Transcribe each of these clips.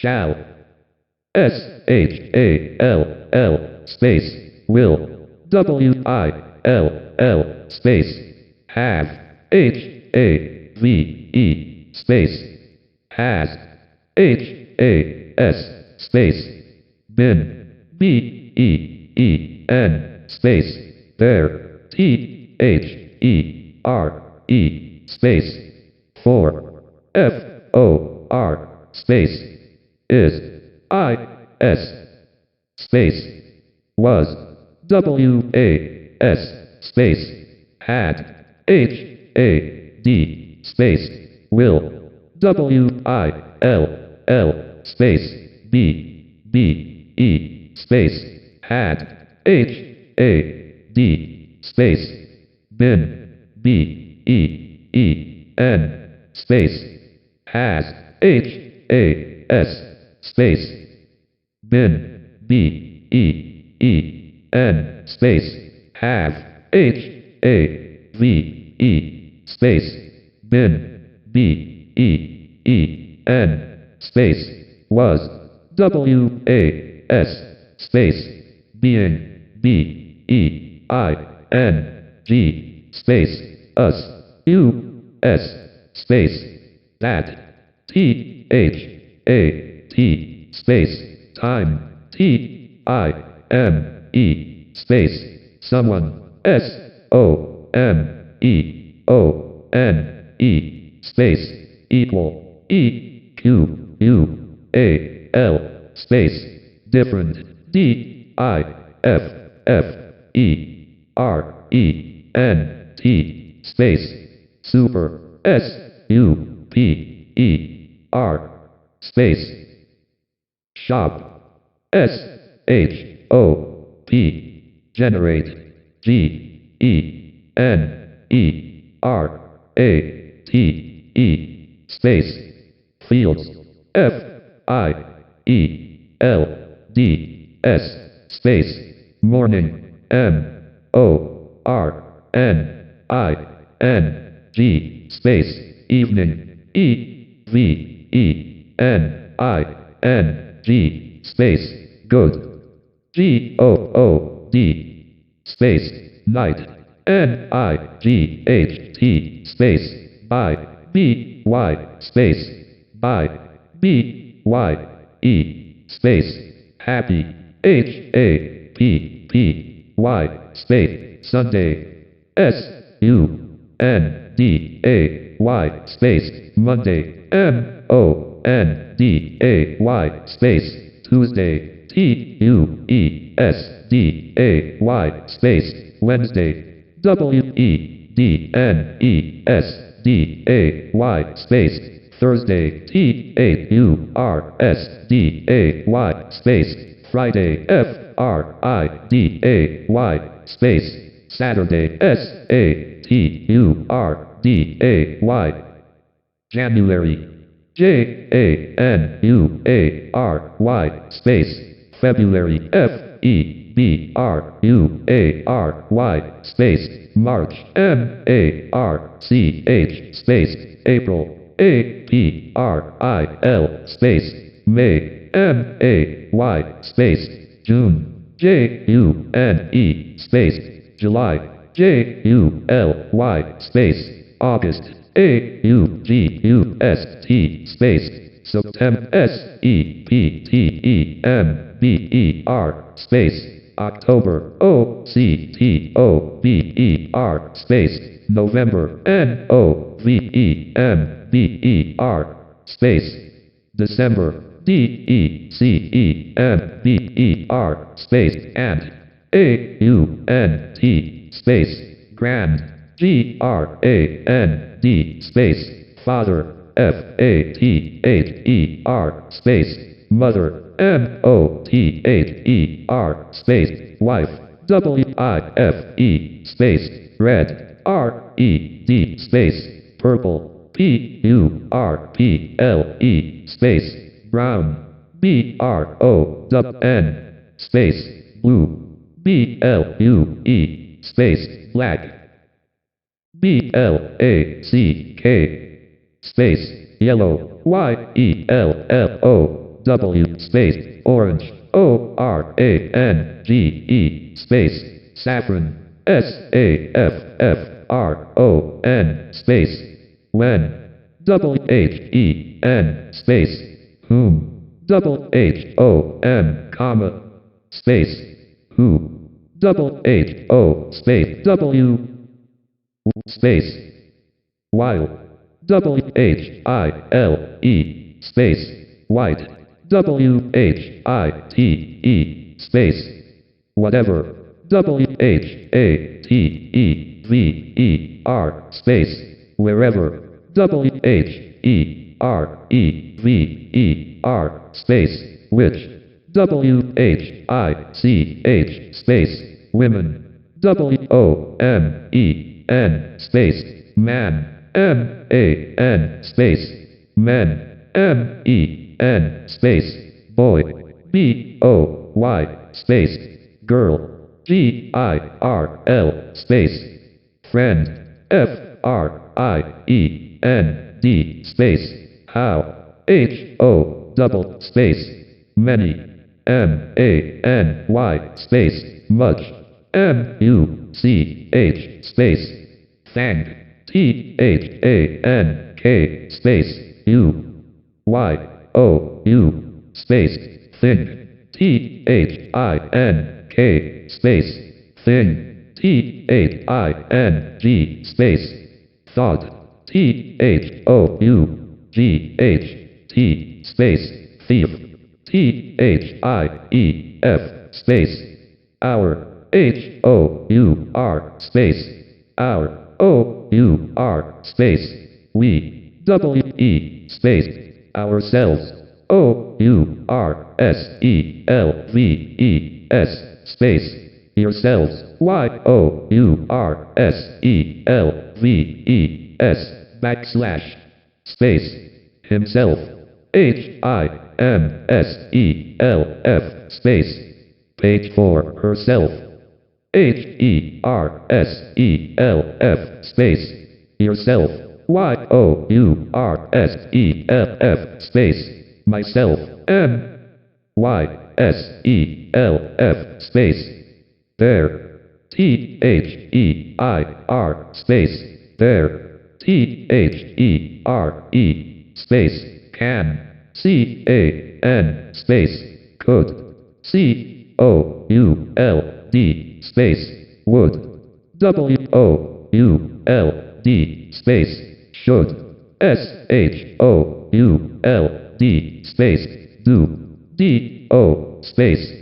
shall, SHALL, space, will, WILL, space, have, HAVE, space, has, HAS, space, been, BEEN, space, there, THERE, space, for, FOR, space, is, IS, space, was, WAS, space, had, HAD, space, will, WILL, space, BE, space, had, HAD, space, been, BEEN, space, has, HAS, space, been, BEEN, space, have, HAVE, space, been, BEEN, space, was, WAS, space, being, BEING, space, us, US, space, that, THAT, space, time, TIME, space, someone, SOMEONE, space, equal, EQUAL, space, different, DIFFERENT, space, super, SUPER, space, shop, SHOP, generate, GENERATE, space, fields, FIELDS, space, morning, MORNING, space, evening, EVENING, space, good, GOOD, space, night, NIGHT, space, by, BY, space, by, BYE, space, happy, HAPPY, space, Sunday, SUNDAY, space, Monday, MONDAY, space, Tuesday, TUESDAY, space, Wednesday, WEDNESDAY, space, Thursday, TAURSDAY, space, Friday, FRIDAY, space, Saturday, SATURDAY, January, JANUARY, space, February, FEBRUARY, space, March, MARCH, space, April, APRIL, space, May, MAY, space, June, JUNE, space, July, JULY, space, August, AUGUST, space, September, SEPTEMBER, space, October, OCTOBER, space, November, NOVEMBER, space, December, DECEMBER, space, and AUNT, space, grand, GRAND, space, father, FATHER, space, mother, MOTHER, space, wife, WIFE, space, red, RED, space, purple, PURPLE, space, brown, BROWN, space, blue, BLUE, space, black, BLACK, space, yellow, YELLOW, W space orange ORANGE space saffron SAFFRON space when WHEN space whom WHOM comma space who WHO space W space while WHILE space white WHITE space whatever WHATEVER space wherever WHEREVER space which WHICH space women WOMEN space man MAN space men MEN space boy BOY space girl GIRL space friend FRIEND space how HO double space many MANY space much MUCH space thank THANK space YOU space think THINK space thing THING space thought THOUGHT space thief THIEF space hour HOUR space hour OUR space we WE space ourselves OURSELVES space yourselves YOURSELVES backslash space himself HIMSELF space page 4 herself HERSELF space yourself YOURSELF space myself MYSELF space there THEIR space there THERE space can CAN space could COULD space would WOULD space should SHOULD space do DO space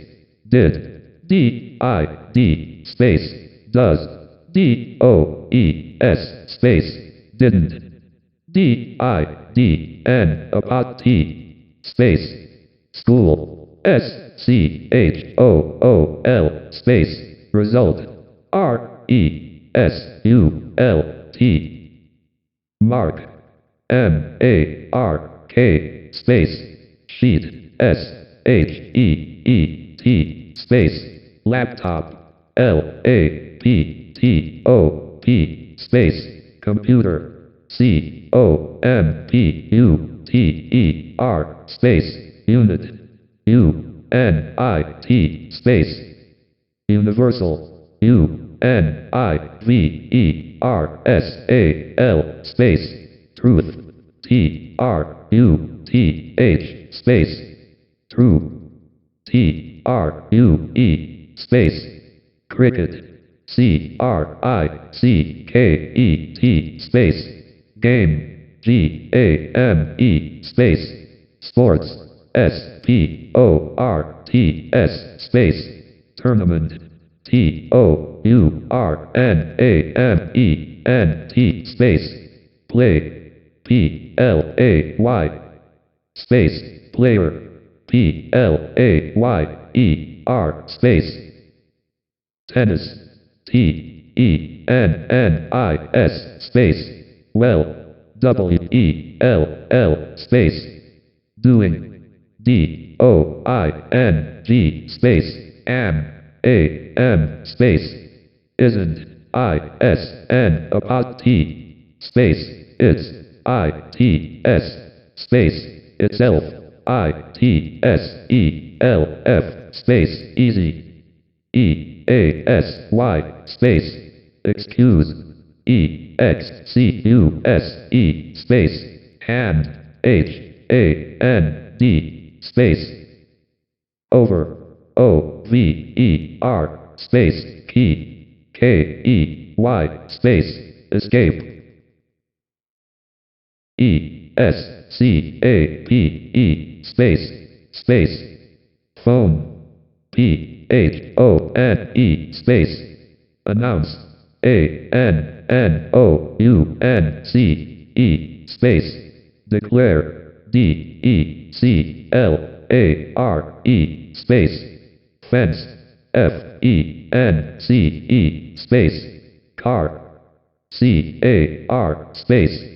did DID space does DOES space didn't DIDN about T space school SCHOOL space result RESULT mark MARK space sheet SHEET space laptop LAPTOP space computer COMPUTER space unit UNIT space universal UNIVERSAL space truth TRUTH space true TRUE space cricket CRICKET space game GAME space sports SPORTS space tournament TOURNAMENT space play PLAY space player PLAYER space tennis TENNIS space well WELL space doing DOING space AM space isn't ISN about T space it's ITS space itself space easy. EASY space excuse. EXCUSE space hand. HAND space over. OVER space key. KEY space escape. ESCAPE space phone. PHONE space announce. ANNOUNCE space declare. DECLARE space fence. FENCE space car. CAR space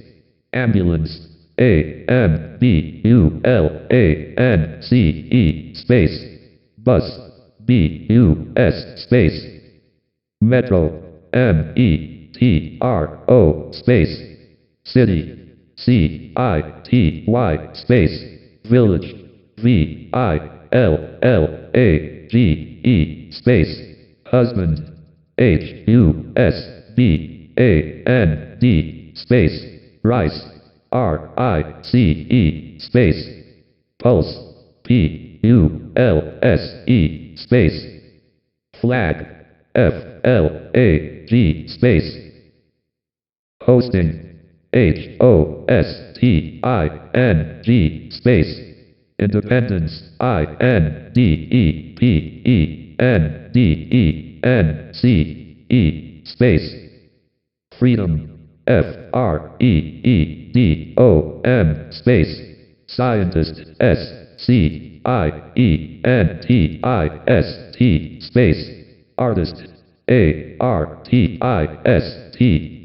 ambulance. AMBULANCE space bus. BUS space metro. METRO space city. CITY space village. VILLAGE space husband. HUSBAND space rice. RICE space pulse. PULSE space flag. FLAG space hosting. HOSTING space independence. INDEPENDENCE space freedom. FREEDOM space scientist. SCIENTIST space artist. ARTIST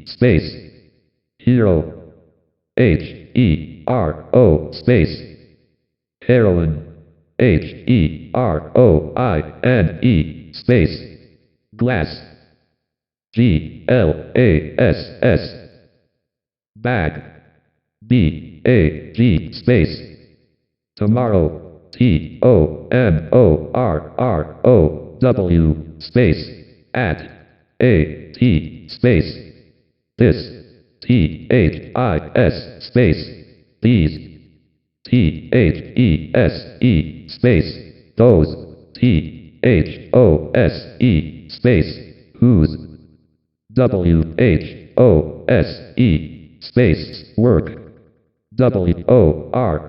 space hero. HERO space heroine. HEROINE space glass. GLASS bag. BAG space tomorrow. TOMORROW space at. AT space this. THIS space these. THESE space those. THOSE space whose. WHOSE space work. WORK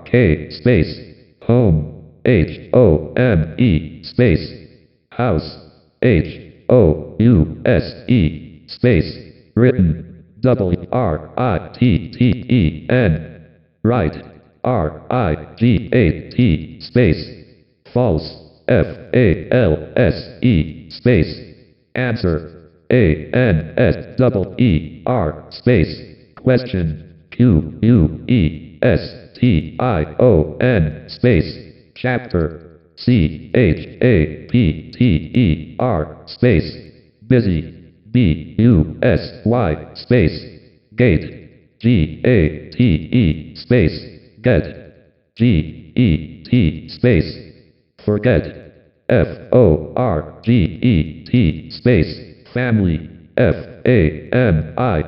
space home. HOME space house. HOUSE space written. WRITTEN right. RIGHT space false. FALSE space answer. ANSWER space question. QUESTION space chapter. CHAPTER space busy. BUSY space gate. GATE space get. GET space forget. FORGET space family. FAMILY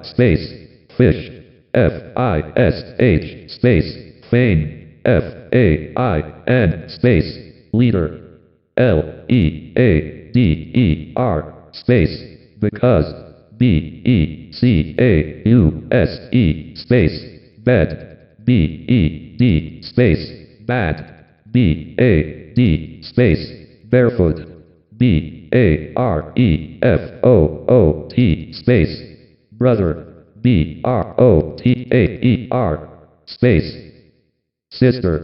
space fish. FISH space fame. FAIN space leader. LEADER space because. BECAUSE space bed. BED space bad. BAD space barefoot. BAREFOOT space brother. BROTAER space sister.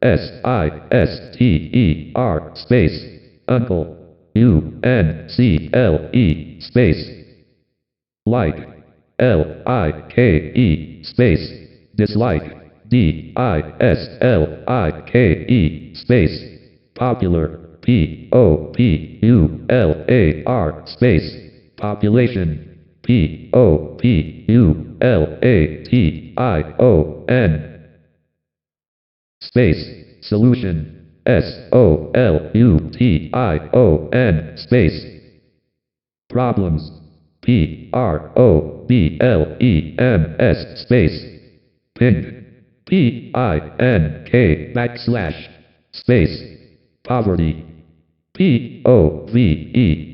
SISTER space uncle. UNCLE space like. LIKE space dislike. DISLIKE space popular. POPULAR space population. POPULATION space, solution, SOLUTION, space, problems, PROBLEMS, space, pink, PINK, backslash, space, poverty, POVERTY,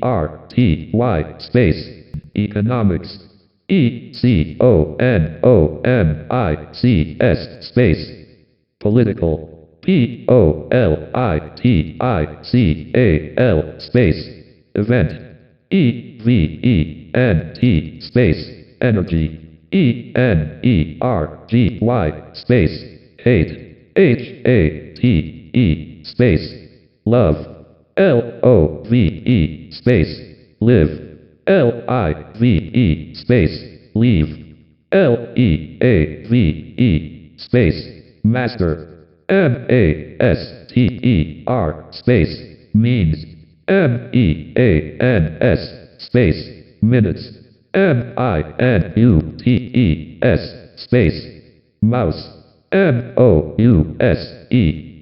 space, economics, ECONOMICS, space, political, POLITICAL, space, event, EVENT, space, energy, ENERGY, space, hate, HATE, space, love, LOVE, space, live, LIVE, space, leave, LEAVE, space, master, MASTER, space, means, MEANS, space, minutes, MINUTES, space, mouse, MOUSE,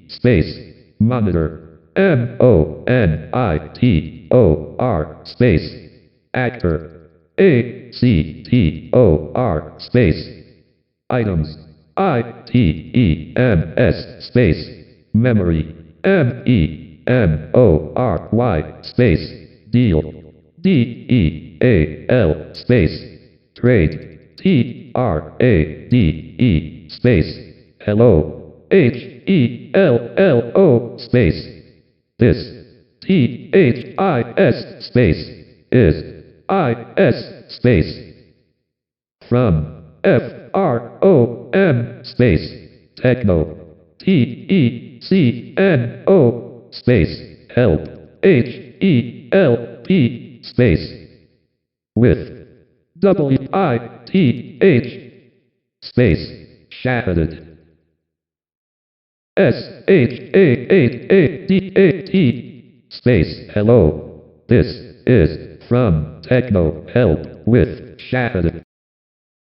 space, monitor, MONITOR, space, actor, ACTOR, space, items, ITEMS, space, memory, MEMORY, space, deal, DEAL, space, trade, TRADE, space, hello, HELLO, space, this, THIS, space, is, IS, space, from, FROM, space, techno, TECNO, space, help, HELP, space, with, WITH, space, Shahadat, SHAHADAT, space, hello, this is from techno help with Shahadat.